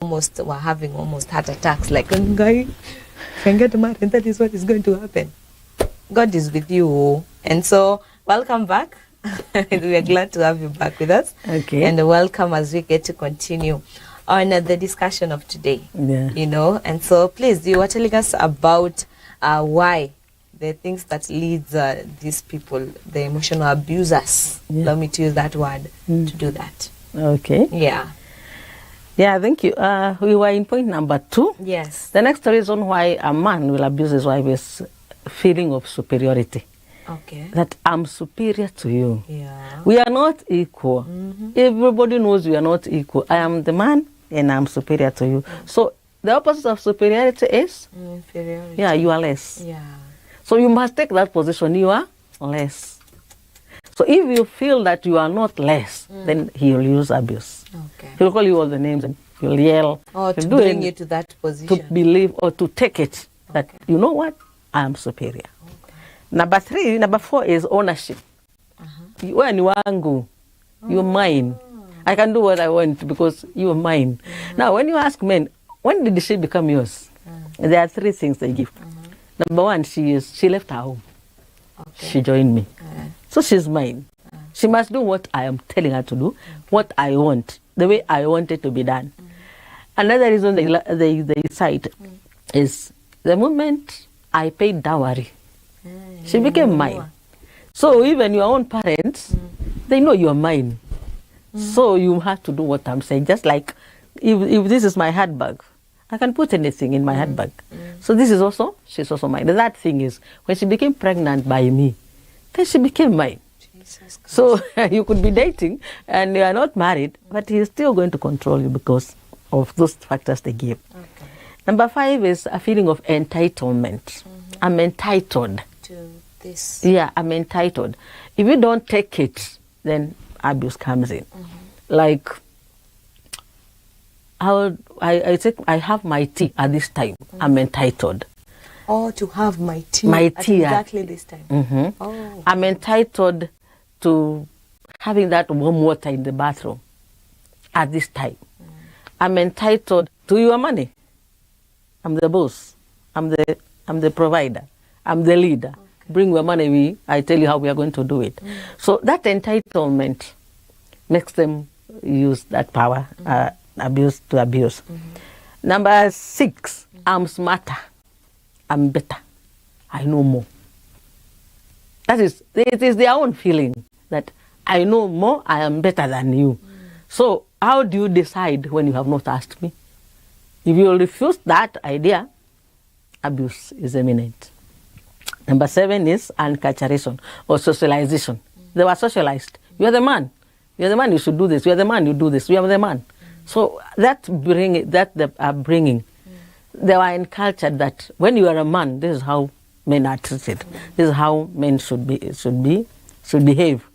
almost were having almost heart attacks, like, guy, can get married, and that is what is going to happen. God is with you. And so, welcome back. We are glad to have you back with us. Okay. And welcome as we get to continue on the discussion of today. Yeah. You know, and so please, you are telling us about why the things that leads these people, the emotional abusers, allow me to use that word, to do that. Okay. Yeah. Yeah, thank you. We were in point number 2. Yes. The next reason why a man will abuse his wife is feeling of superiority. Okay. That I'm superior to you. Yeah. We are not equal. Everybody knows we are not equal. I am the man and I'm superior to you. So the opposite of superiority is? Inferiority. Yeah, you are less. Yeah. So you must take that position. You are less. So if you feel that you are not less, then he will use abuse. Okay. He'll call you all the names and he'll yell. Or to he'll bring you to that position. To believe or to take it that, you know what, I am superior. Okay. Number 4 is ownership. You are wangu. You're mine. I can do what I want because you're mine. Now, when you ask men, when did she become yours? There are 3 things they give. Number 1, she left her home. Okay. She joined me. So she's mine. She must do what I am telling her to do, what I want, the way I want it to be done. Another reason they cite is the moment I paid dowry, she became mine. So even your own parents, they know you're mine. So you have to do what I'm saying. Just like if this is my handbag, I can put anything in my handbag. So this is also, she's also mine. That thing is, when she became pregnant by me, then she became mine. So you could be dating and you are not married, but he's still going to control you because of those factors they give. Okay. Number 5 is a feeling of entitlement. I'm entitled to this. Yeah, I'm entitled. If you don't take it, then abuse comes in. Like, I think I have my tea at this time. I'm entitled. Or to have my tea, at exactly this time. Oh. I'm entitled to having that warm water in the bathroom at this time. I'm entitled to your money. I'm the boss. I'm the provider. I'm the leader. Okay. Bring your money, I tell you how we are going to do it. So that entitlement makes them use that power, abuse to abuse. Number 6, I'm smarter. I'm better. I know more. That is, it is their own feeling that I know more, I am better than you. So how do you decide when you have not asked me? If you refuse that idea, abuse is imminent. Number 7 is enculturation or socialization. They were socialized. You are the man. You are the man, you should do this. You are the man, you do this. You are the man. So that they are bringing. They were encultured that when you are a man, this is how men are treated. This is how men should behave.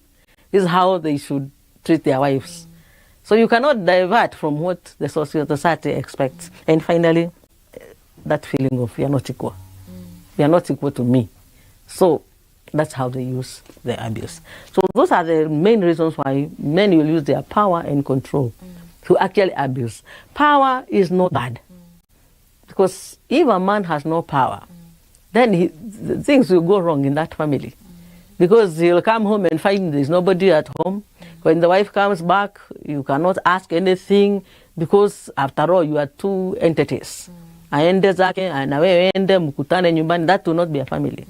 This is how they should treat their wives. So you cannot divert from what the society expects. And finally, that feeling of you are not equal. You are not equal to me. So that's how they use the abuse. So those are the main reasons why men will use their power and control to actually abuse. Power is not bad. Because if a man has no power, then things will go wrong in that family. Because he'll come home and find there's nobody at home. When the wife comes back, you cannot ask anything because after all, you are 2 entities. That will not be a family.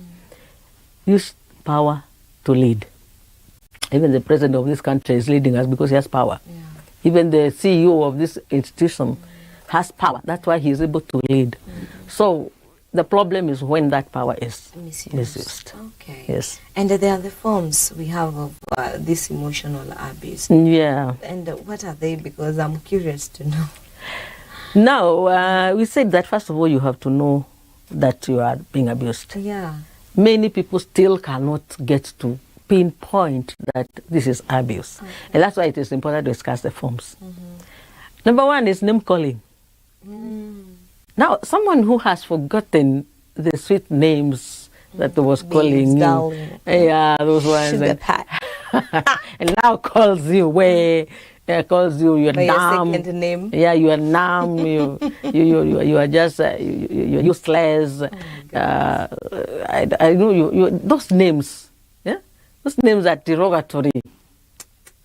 Use power to lead. Even the president of this country is leading us because he has power. Even the CEO of this institution has power. That's why he is able to lead. So the problem is when that power is misused. Okay. Yes. And there are the forms we have of this emotional abuse. Yeah. And what are they? Because I'm curious to know. Now, we said that first of all, you have to know that you are being abused. Yeah. Many people still cannot get to pinpoint that this is abuse. Okay. And that's why it is important to discuss the forms. Number 1 is name calling. Now, someone who has forgotten the sweet names that was calling you, yeah, those ones, sugar pie, and now calls you way, calls you, you're By your dumb. second name. Yeah, you are numb. You are just you're useless. I know you. Those names, yeah, those names are derogatory.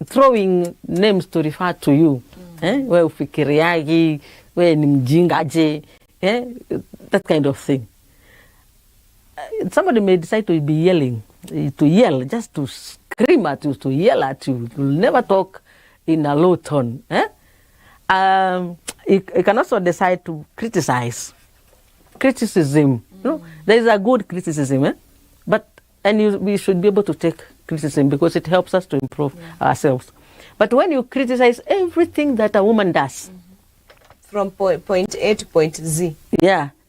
Throwing names to refer to you. We ufikiriagi, we ni mjingaje, that kind of thing. Somebody may decide to be yelling, to yell, just to scream at you, to yell at you. You'll never talk in a low tone. You can also decide to criticize. Criticism, there is a good criticism, we should be able to take criticism because it helps us to improve ourselves. But when you criticize everything that a woman does, from point A to point Z,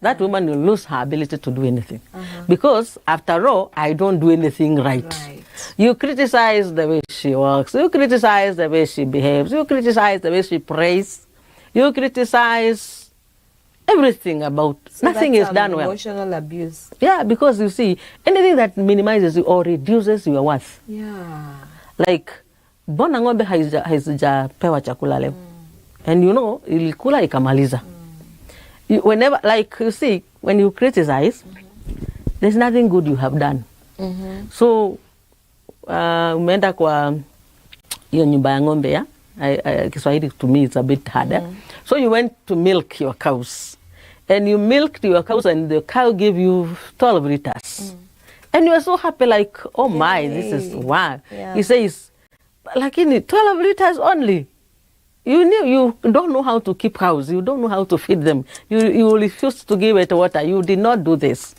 that woman will lose her ability to do anything. Because after all, I don't do anything right. You criticize the way she works, you criticize the way she behaves, you criticize the way she prays, you criticize everything about, so nothing is done well. Emotional abuse. Yeah, because you see, anything that minimizes you or reduces your worth. Yeah. Like, bona ng'ombe haijapewa chakula leo. And ilikula ikamaliza. Whenever, like you see, when you criticize, there's nothing good you have done. So, umeenda kwa hiyo nyumba ya ng'ombe ya, Kiswahili to me it's a bit harder. So you went to milk your cows. And you milked your cows and the cow gave you 12 liters. And you are so happy like, oh my, this is wow. Yeah. He says, lakini 12 liters only. You don't know how to keep cows. You don't know how to feed them. You refuse to give it water. You did not do this.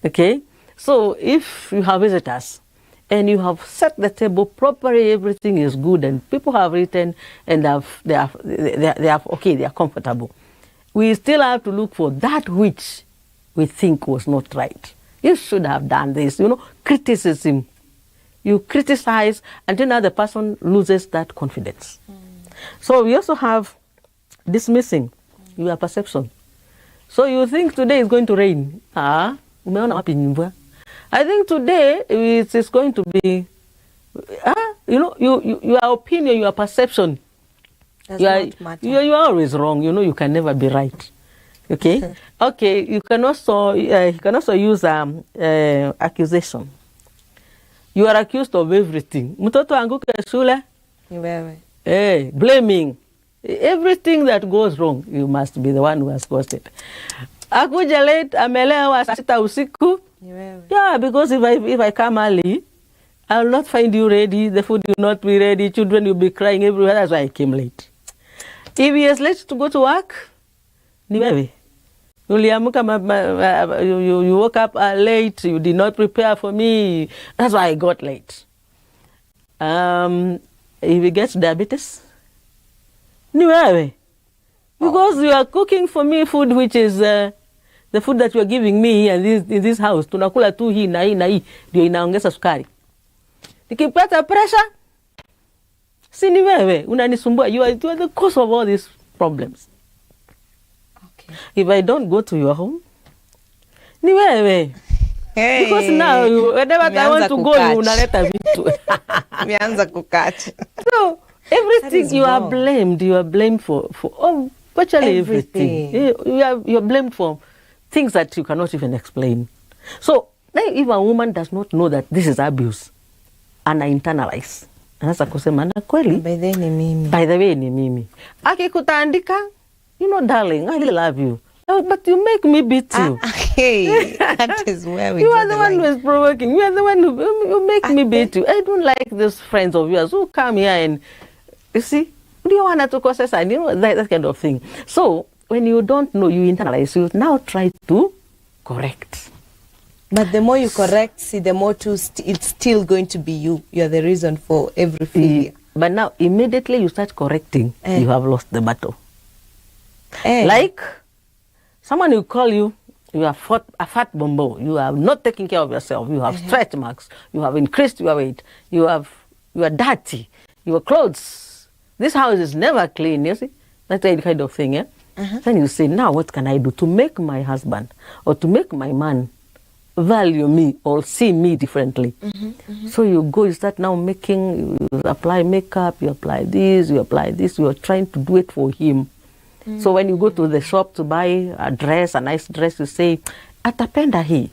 Okay? So if you have visitors and you have set the table properly, everything is good and people have eaten and they are comfortable. We still have to look for that which we think was not right. You should have done this. Criticism. You criticize until now the person loses that confidence. So we also have dismissing your perception. So you think today is going to rain. Umeona wapi mvua? I think today it is going to be, your opinion, your perception. Does not matter. You are always wrong. You can never be right. Okay? Okay, you can also use accusation. You are accused of everything. Mtoto anguke shule. Ni wewe. Blaming. Everything that goes wrong, you must be the one who has caused it. Akuja late, amelewa saa 6 usiku. Ni wewe. Yeah, because if I come early, I will not find you ready. The food will not be ready. Children will be crying everywhere. That's why I came late. If he is late to go to work, ni wewe. You woke up late. You did not prepare for me. That's why I got late. If he gets diabetes, ni wewe. Because you are cooking for me food which is the food that you are giving me here in this house. Tunakula tu hii na hii na hii ndio inaongeza sukari. Nikipata pressure, si ni wewe unanisumbua. You are the cause of all these problems. Okay. If I don't go to your home, ni wewe. Hey. Because now whenever I want to go, you unaleta vitu. Mianza kukata. So everything you are blamed. You are blamed for virtually everything. You are blamed for things that you cannot even explain. So if a woman does not know that this is abuse, and I internalize, anaweza kusema na kweli. By the way ni mimi. Akikutaandika, darling, I really love you. But you make me beat you. Hey, that is where we You are the one who is provoking. You are the one who make me beat you. I don't like these friends of yours who come here and, you see, do you want to cause that kind of thing. So, when you don't know, you internalize, you now try to correct. But the more you correct, the more it's still going to be you. You are the reason for every failure. But now, immediately you start correcting, you have lost the battle. Like, someone will call you, you are a fat bombo, you are not taking care of yourself, you have stretch marks, you have increased your weight, you are dirty, your clothes, this house is never clean, you see? That's the kind of thing, Then you say, now what can I do to make my husband or to make my man value me or see me differently. So you go, you start now making, you apply makeup, you apply this, you are trying to do it for him. So when you go to the shop to buy a dress, a nice dress, you say, atapenda hii.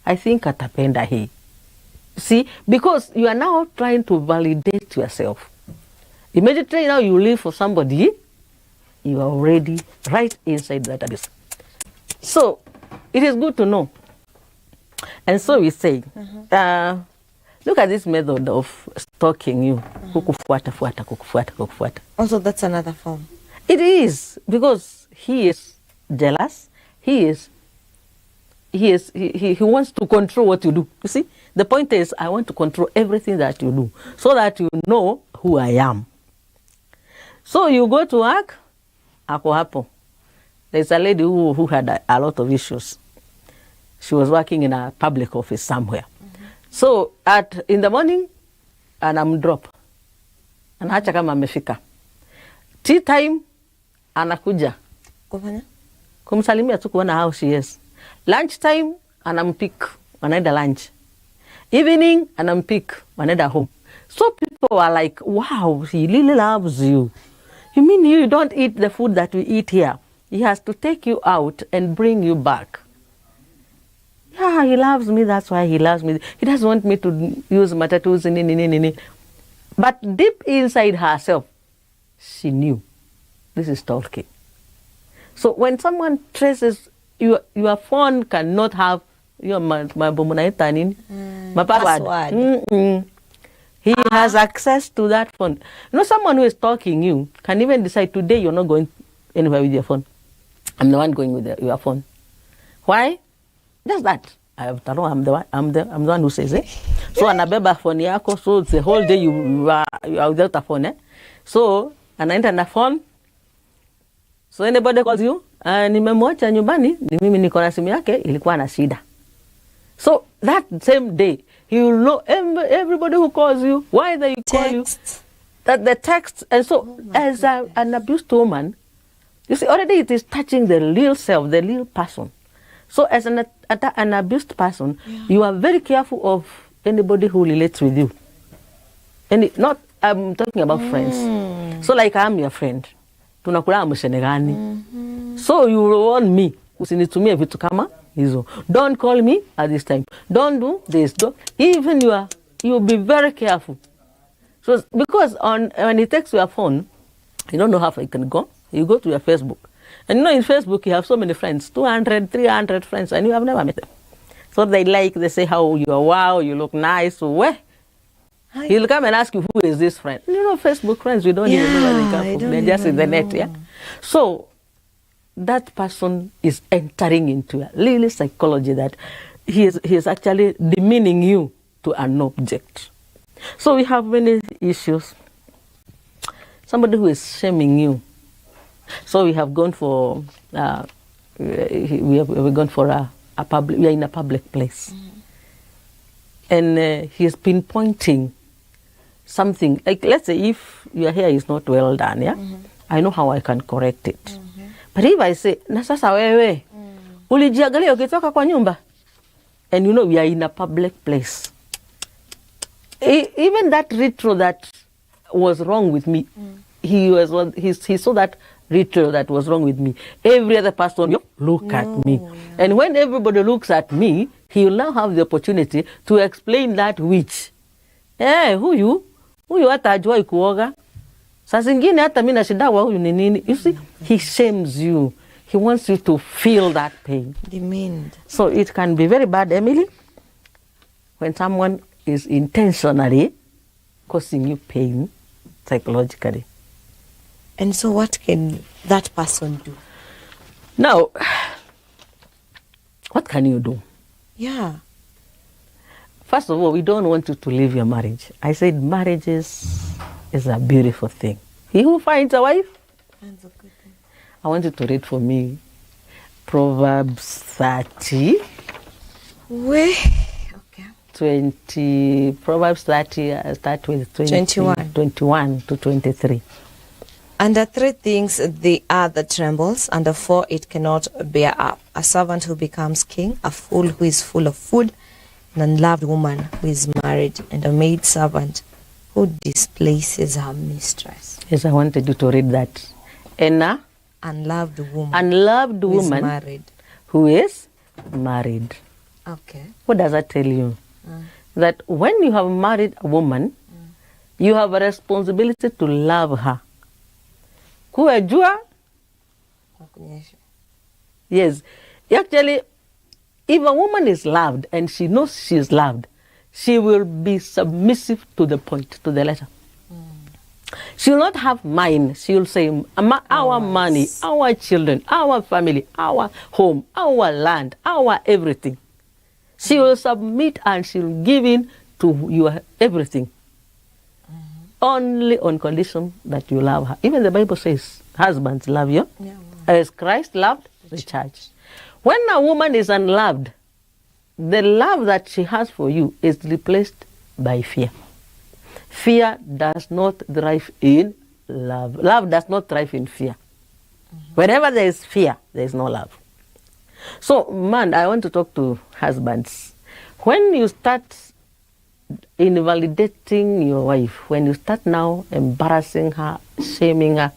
I think atapenda hii. See, because you are now trying to validate yourself. Immediately now you live for somebody, you are already right inside that abyss. So it is good to know. And so we say, look at this method of stalking you. Kukufuata, fuata, kukufuata, kukufuata. Also, that's another form. It is, because he is jealous. He wants to control what you do. You see, the point is, I want to control everything that you do so that you know who I am. So you go to work, ako hapo. There's a lady who had a lot of issues. She was working in a public office somewhere. So in the morning, anamdrop. Anaacha kama amefika. Tea time, anakuja. Kufanya? Kumsalimia tu kuona how she is. Lunch time, anampik. Wanaenda lunch. Evening, anampik. Wanaenda home. So people are like, wow, he really loves you. You mean you don't eat the food that we eat here? He has to take you out and bring you back. Yeah, he loves me, that's why he loves me. He doesn't want me to use matatus. But deep inside herself, she knew this is stalking. So when someone traces, your phone cannot have your password. He has access to that phone. You know, someone who is stalking you can even decide today you're not going anywhere with your phone. I'm the one going with your phone. Why? Just that. I'm the one who says it. So anabeba phone yako, so the whole day you are without a phone. So anaenda na phone. So anybody calls you, nimemwacha nyumbani, ni mimi niko na simu yake, ilikuwa na shida. So that same day, he will know everybody who calls you, why they call you, that the text. And so as an abused woman, you see, already it is touching the real self, the real person. So as an abused person, you are very careful of anybody who relates with you. I'm talking about friends. So like I'm your friend. Tunakula mshenegani. So you warn me. Usinitumie vitu kama hizo. Don't call me at this time. Don't do this. Even you'll be very careful. So because when he takes your phone, you don't know how far you can go. You go to your Facebook. And you know, in Facebook, you have so many friends, 200, 300 friends, and you have never met them. So they say how you are, wow, you look nice. So where? He'll come and ask you, who is this friend? You know, Facebook friends, we don't even know where they come from. They're just in the net, yeah? So that person is entering into a little psychology that he is actually demeaning you to an object. So we have many issues. Somebody who is shaming you. So we have gone for we are in a public place, and he has been pointing something like, let's say if your hair is not well done, yeah, I know how I can correct it. But if I say na sasa wewe ulijiangalia ukitoka kwa nyumba, and you know we are in a public place, even that retro that was wrong with me, he saw that ritual that was wrong with me. Every other person look at me. And when everybody looks at me, he will now have the opportunity to explain that which. Huyu hata hajui kuoga. Saa zingine hata mimi nashindawa huyu ni nini. You see, he shames you. He wants you to feel that pain. Demeaned. So it can be very bad, Emily, when someone is intentionally causing you pain psychologically. And so what can that person do? Now, what can you do? Yeah. First of all, we don't want you to leave your marriage. I said marriage is a beautiful thing. He who finds a wife finds a good thing. I want you to read for me Proverbs 30. Okay. Proverbs 30, start with 21 to 23. Under 3 things the earth trembles, under 4 it cannot bear up. A servant who becomes king, a fool who is full of food, an unloved woman who is married, and a maid servant who displaces her mistress. Yes, I wanted you to read that. An unloved woman, who is married. Who is married. Okay. What does that tell you? That when you have married a woman, you have a responsibility to love her. Kuwajua? Yes. Actually, if a woman is loved and she knows she is loved, she will be submissive to the point, to the letter. She will not have mine. She will say, our money, our children, our family, our home, our land, our everything. She will submit and she will give in to your everything. Only on condition that you love her. Even the Bible says, husbands, love you as Christ loved the church. When a woman is unloved, the love that she has for you is replaced by fear. Fear does not thrive in love. Love does not thrive in fear. Wherever there is fear, there is no love. So, man, I want to talk to husbands. When you start invalidating your wife, when you start now embarrassing her, shaming her,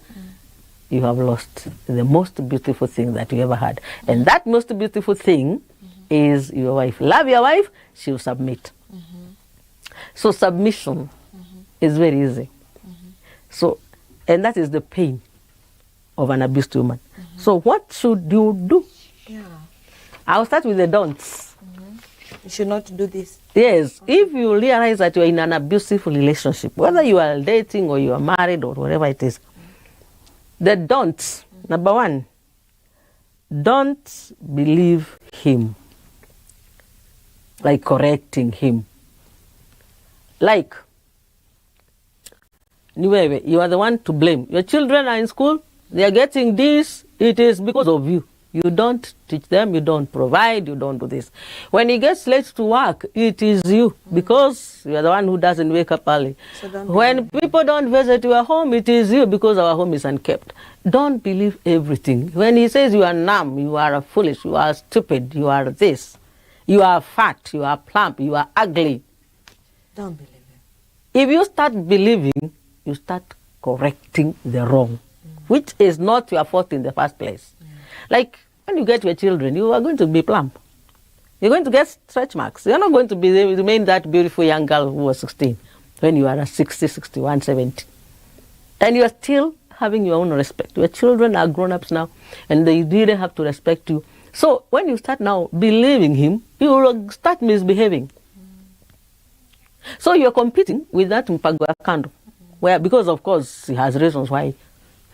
you have lost the most beautiful thing that you ever had. And that most beautiful thing is your wife. Love your wife, she will submit. So submission is very easy. So, and that is the pain of an abused woman. So what should you do? I'll start with the don'ts. You should not do this. Yes, if you realize that you're in an abusive relationship, whether you are dating or you are married or whatever it is, the don'ts. Number 1, don't believe him. Like correcting him. Like, you are the one to blame. Your children are in school, they are getting this, it is because of you. You don't teach them, you don't provide, you don't do this. When he gets late to work, it is you, because you are the one who doesn't wake up early. So when people don't visit your home, it is you, because our home is unkept. Don't believe everything. When he says you are numb, you are foolish, you are stupid, you are this, you are fat, you are plump, you are ugly. Don't believe him. If you start believing, you start correcting the wrong, which is not your fault in the first place. Like, when you get your children, you are going to be plump. You're going to get stretch marks. You're not going to remain that beautiful young girl who was 16 when you are 60, 61, 70. And you are still having your own respect. Your children are grown-ups now, and they really have to respect you. So when you start now believing him, you will start misbehaving. So you're competing with that Mpagwa Kando, where, because of course he has reasons why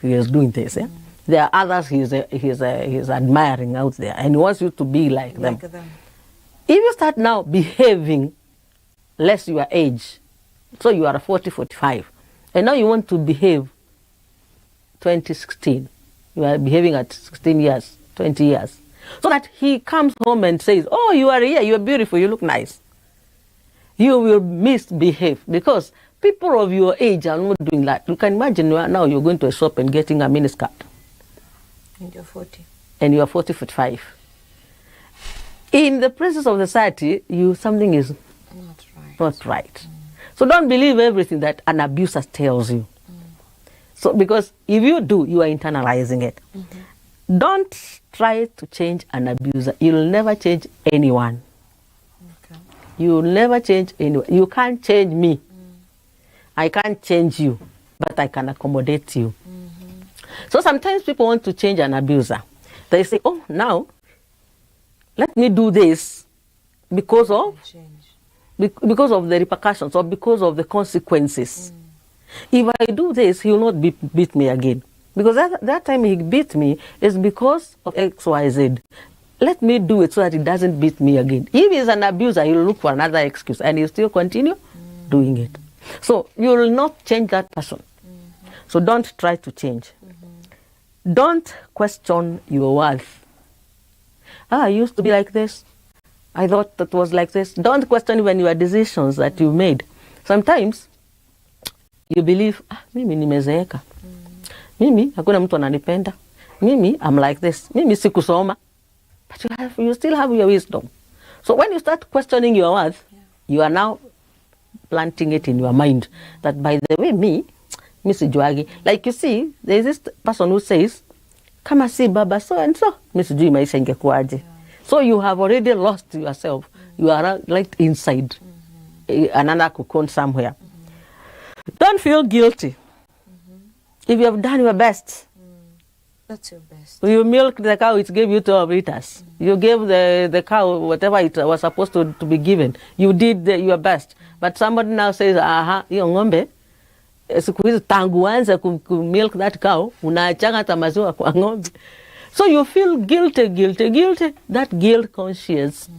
he is doing this. There are others he's admiring out there, and he wants you to be like them. If you start now behaving less your age, so you are 40, 45, and now you want to behave 2016, you are behaving at 16 years, 20 years, so that he comes home and says, oh, you are here, you are beautiful, you look nice. You will misbehave, because people of your age are not doing that. You can imagine now you're going to a shop and getting a miniskirt. And you're 40. And you are 40, 45. In the presence of society, something is not right. So don't believe everything that an abuser tells you. So, because if you do, you are internalizing it. Don't try to change an abuser. You'll never change anyone. You will never change anyone. You can't change me. I can't change you, but I can accommodate you. So sometimes people want to change an abuser. They say, oh, now, let me do this because of the repercussions or because of the consequences. If I do this, he will not beat me again. Because that time he beat me is because of X, Y, Z. Let me do it so that he doesn't beat me again. If he's an abuser, he'll look for another excuse and he'll still continue doing it. So you will not change that person. So don't try to change. Don't question your worth. I used to be like this. I thought that was like this. Don't question even your decisions that you made. Sometimes you believe, mimi nimezeeka. Mimi hakuna mtu ananipenda. Mimi I'm like this. Mimi sikusoma. But you still have your wisdom. So when you start questioning your worth, you are now planting it in your mind that by the way me sijuagi. Like you see, there is this person who says, kama si baba so and so, mi sijui maisha ingekuwaje. So you have already lost yourself. You are like inside another cocoon somewhere. Don't feel guilty. If you have done your best. That's your best. You milked the cow, it gave you 12 liters. You gave the cow whatever it was supposed to be given. You did your best. But somebody now says, aha, hiyo ng'ombe, siku hizi tangu anza milk that cow, unaachanga hata maziwa kwa ng'ombe. So you feel guilty. That guilt conscience,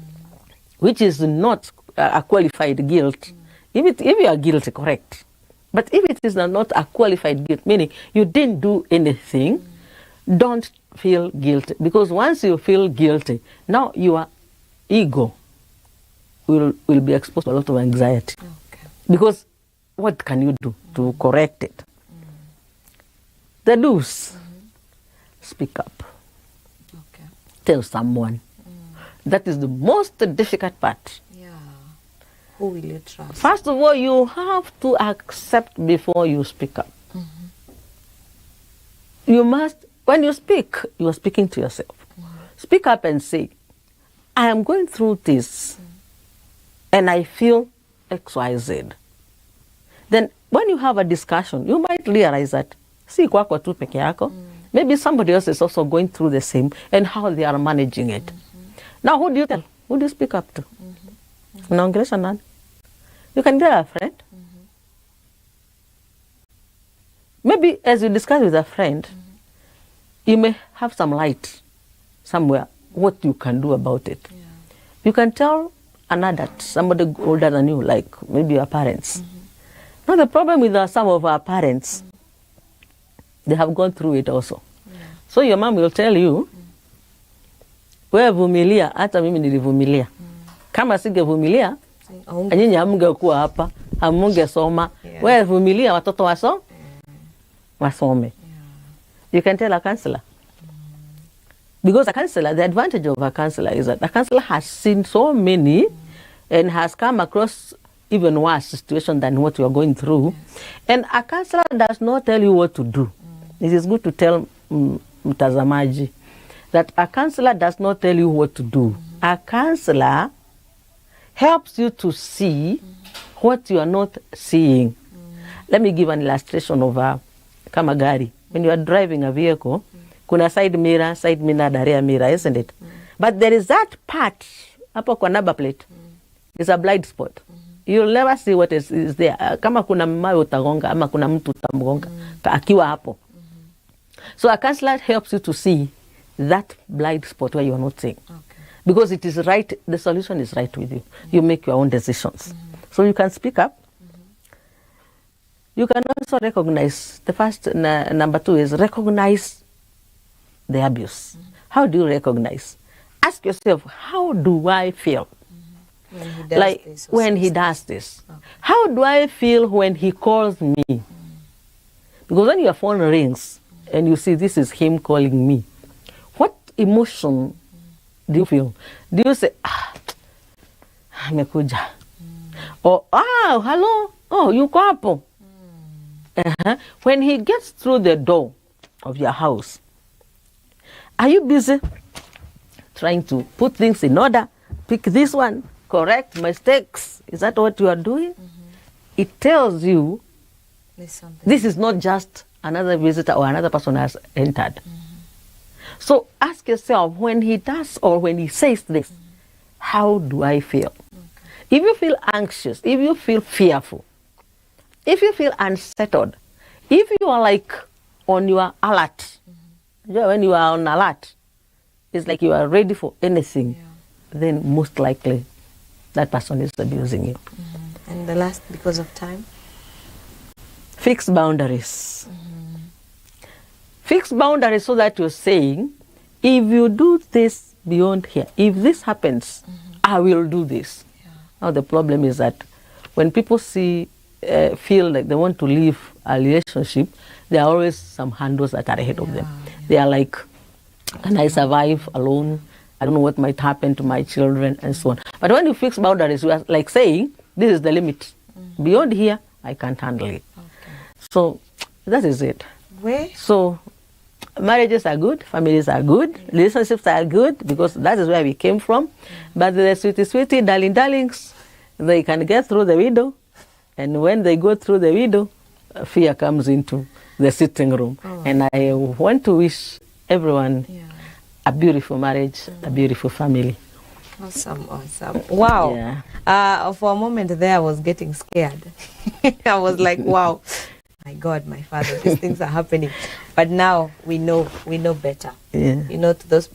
which is not a qualified guilt. If you are guilty, correct. But if it is not a qualified guilt, meaning you didn't do anything, don't feel guilty. Because once you feel guilty, now your ego will be exposed to a lot of anxiety. Okay. Because what can you do to correct it? The do's. Speak up. Okay. Tell someone. That is the most difficult part. Yeah. Who will you trust? First of all, you have to accept before you speak up. You must, when you speak, you are speaking to yourself. Speak up and say, I am going through this and I feel XYZ. Then when you have a discussion, you might realize that, si kwako tu peke yako, maybe somebody else is also going through the same and how they are managing it. Now, who do you tell? Who do you speak up to? Unaongelesha nani? You can tell a friend. Maybe as you discuss with a friend, you may have some light somewhere, what you can do about it. Yeah. You can tell an adult, somebody older than you, like maybe your parents. Now the problem with some of our parents, they have gone through it also. Yeah. So your mom will tell you, wewe vumilia, hata mimi nilivumilia. Kama singevumilia, nyinyi hamngekuwa hapa, hamngesoma. Wewe vumilia, watoto wasome. You can tell a counselor. Because a counselor, the advantage of a counselor is that a counselor has seen so many and has come across even worse situation than what you are going through. And a counselor does not tell you what to do. It is good to tell mtazamaji that a counselor does not tell you what to do. A counselor helps you to see what you are not seeing. Let me give an illustration of kama gari. When you are driving a vehicle, kuna side mirror, the rear mirror, isn't it? But there is that part, hapo kwa number plate, is a blind spot. You'll never see what is there. Kama kuna mawe utagonga, ama kuna mtu utamgonga, akiwa hapo. So a counselor helps you to see that blind spot where you are not seeing. Okay. Because it is right, the solution is right with you. You make your own decisions. So you can speak up. You can also recognize, the first, number 2 is recognize the abuse. How do you recognize? Ask yourself, how do I feel? When he does like this when he does this. Okay. How do I feel when he calls me? Because when your phone rings and you see this is him calling me, what emotion do you feel? Do you say, amekuja? Or, hello, you ko hapo? When he gets through the door of your house, are you busy trying to put things in order? Pick this one, correct mistakes. Is that what you are doing? It tells you this is not just another visitor or another person has entered. So ask yourself, when he does or when he says this, how do I feel? If you feel anxious, if you feel fearful, if you feel unsettled, if you are like on your alert, when you are on alert, it's like you are ready for anything, then most likely that person is abusing you. And the last, because of time? Fix boundaries. Fix boundaries so that you're saying, if you do this beyond here, if this happens, I will do this. Now the problem is that when people feel like they want to leave a relationship, there are always some handles that are ahead of them. They are like, can I survive alone? I don't know what might happen to my children and so on. But when you fix boundaries, you are like saying, this is the limit. Beyond here, I can't handle it. So that is it. So marriages are good, families are good, relationships are good, because that is where we came from. But the sweetie, darlings, they can get through the window. And when they go through the window, fear comes into the sitting room. And I want to wish everyone a beautiful marriage, a beautiful family. Awesome. Wow. For a moment there, I was getting scared. I was like, wow, my God, my Father, these things are happening. But now we know better. You know, to those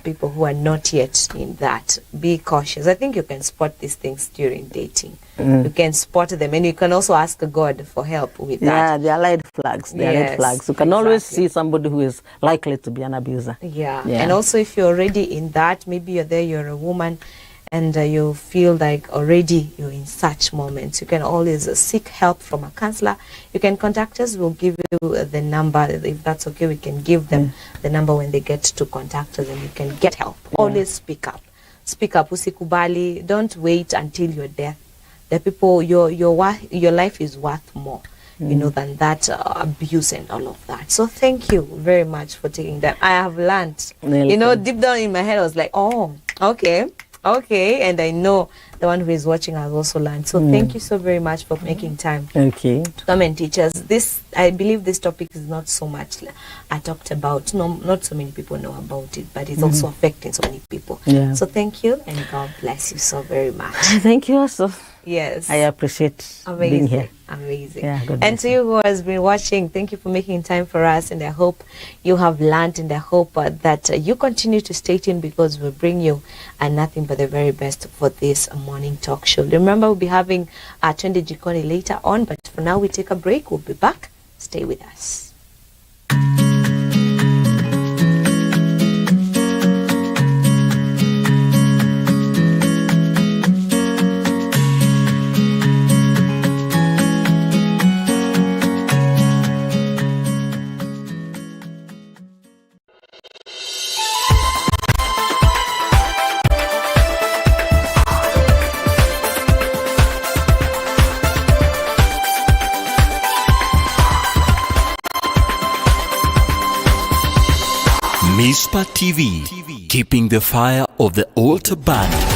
people who are not yet in that, be cautious. I think you can spot these things during dating. You can spot them, and you can also ask God for help with that. Yeah, they are red flags. They are red flags. You can always see somebody who is likely to be an abuser. And also if you're already in that, maybe you're there, you're a woman, and you feel like already you're in such moments, you can always seek help from a counselor. You can contact us. We'll give you the number. If that's okay, we can give them the number when they get to contact us, and you can get help. Always speak up. Speak up. Usikubali. Don't wait until your death. The people, your life is worth more, you know, than that abuse and all of that. So thank you very much for taking that. I have learned. You know, deep down in my head, I was like, oh, okay. And I know the one who is watching has also learned. So thank you so very much for making time to come and teach us. I believe this topic is not so much talked about. No, not so many people know about it, but it's also affecting so many people. So thank you, and God bless you so very much. Thank you also. Yes. I appreciate being here. Amazing. And to you who has been watching, thank you for making time for us, and I hope you have learned, and I hope that you continue to stay tuned, because we'll bring you nothing but the very best for this morning talk show. Remember, we'll be having Twende Jikoni later on, but for now we take a break. We'll be back. Stay with us. Mizpah TV, keeping the fire of the altar burning.